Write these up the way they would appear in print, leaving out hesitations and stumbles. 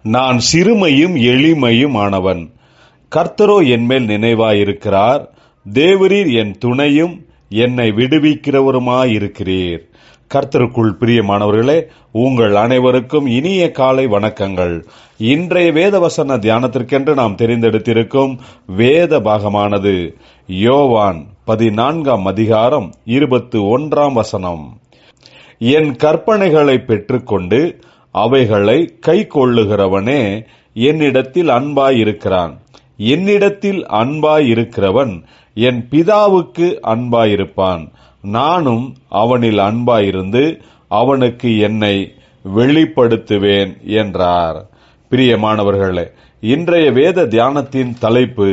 நான் சிறுமையும் எளிமையும் ஆனவன், கர்த்தரோ என்மேல் நினைவாயிருக்கிறார். தேவரீர் என் துணையும் என்னை விடுவிக்கிறவருமாயிருக்கிறீர். கர்த்தருக்குள் பிரியமானவர்களே, உங்கள் அனைவருக்கும் இனிய காலை வணக்கங்கள். இன்றைய வேதவசன தியானத்திற்கென்று நாம் தெரிந்தெடுத்திருக்கும் வேத பாகமானது யோவான் 14 அதிகாரம் 21 என் கற்பனைகளை பெற்றுக்கொண்டு அவைகளை கை கொள்ளுகிறவனே என்னிடத்தில் அன்பாயிருக்கிறான். என்னிடத்தில் அன்பாயிருக்கிறவன் என் பிதாவுக்கு அன்பாயிருப்பான். நானும் அவனில் அன்பாயிருந்து அவனுக்கு என்னை வெளிப்படுத்துவேன் என்றார். பிரியமானவர்களே, இன்றைய வேத தியானத்தின் தலைப்பு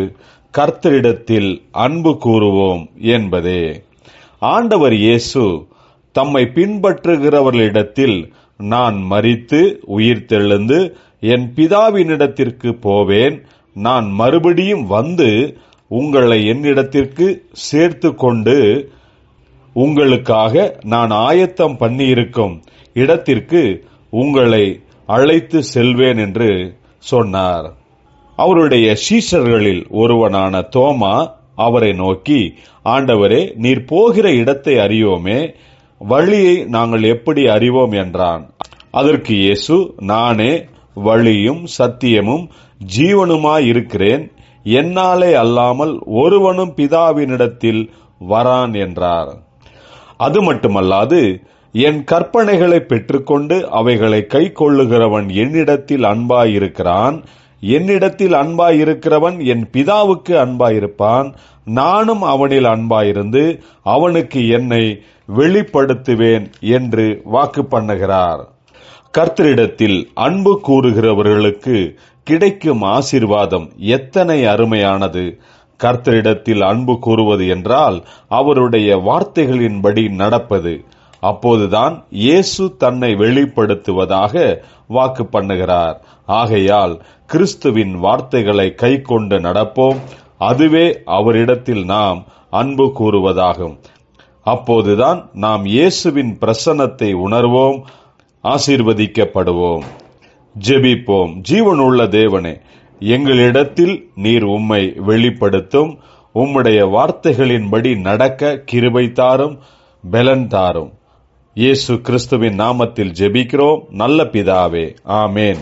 கர்த்தரிடத்தில் அன்பு கூறுவோம் என்பதே. ஆண்டவர் இயேசு தம்மை பின்பற்றுகிறவர்களிடத்தில் நான் மரித்து உயிர்த்தெழுந்து என் பிதாவினிடத்திற்கு போவேன், நான் மறுபடியும் வந்து உங்களை என்னிடத்திற்கு சேர்த்து கொண்டு உங்களுக்காக நான் ஆயத்தம் பண்ணியிருக்கும் இடத்திற்கு உங்களை அழைத்து செல்வேன் என்று சொன்னார். அவருடைய சீஷர்களில் ஒருவனான தோமா அவரை நோக்கி, ஆண்டவரே, நீர் போகிற இடத்தை அறியோமே, வழியை நாங்கள் எப்படி அறிவோம் என்றான். அதற்கு இயேசு, நானே வழியும் சத்தியமும் ஜீவனுமாயிருக்கிறேன், என்னாலே அல்லாமல் ஒருவனும் பிதாவினிடத்தில் வரான் என்றார். அது மட்டுமல்லாது, என் கற்பனைகளை பெற்றுக்கொண்டு அவைகளை கை கொள்ளுகிறவன் என்னிடத்தில் அன்பாயிருக்கிறான். என்னிடத்தில் அன்பாயிருக்கிறவன் என் பிதாவுக்கு அன்பாயிருப்பான். நானும் அவனில் அன்பாயிருந்து அவனுக்கு என்னை வெளிப்படுத்துவேன் என்று வாக்கு பண்ணுகிறார். கர்த்தரிடத்தில் அன்பு கூறுகிறவர்களுக்கு கிடைக்கும் ஆசீர்வாதம் எத்தனை அருமையானது! கர்த்தரிடத்தில் அன்பு கூறுவது என்றால் அவருடைய வார்த்தைகளின்படி நடப்பது. அப்போதுதான் இயேசு தன்னை வெளிப்படுத்துவதாக வாக்கு பண்ணுகிறார். ஆகையால் கிறிஸ்துவின் வார்த்தைகளை கை கொண்டு நடப்போம். அதுவே அவரிடத்தில் நாம் அன்பு கூறுவதாகும். அப்போதுதான் நாம் இயேசுவின் பிரசன்னத்தை உணர்வோம், ஆசீர்வதிக்கப்படுவோம். ஜெபிப்போம். ஜீவனுள்ள தேவனே, எங்களிடத்தில் நீர் உம்மை வெளிப்படுத்தும். உம்முடைய வார்த்தைகளின்படி நடக்க கிருபை தாரும், பலன் தாரும். இயேசு கிறிஸ்துவின் நாமத்தில் ஜெபிக்கிறோம் நல்ல பிதாவே, ஆமேன்.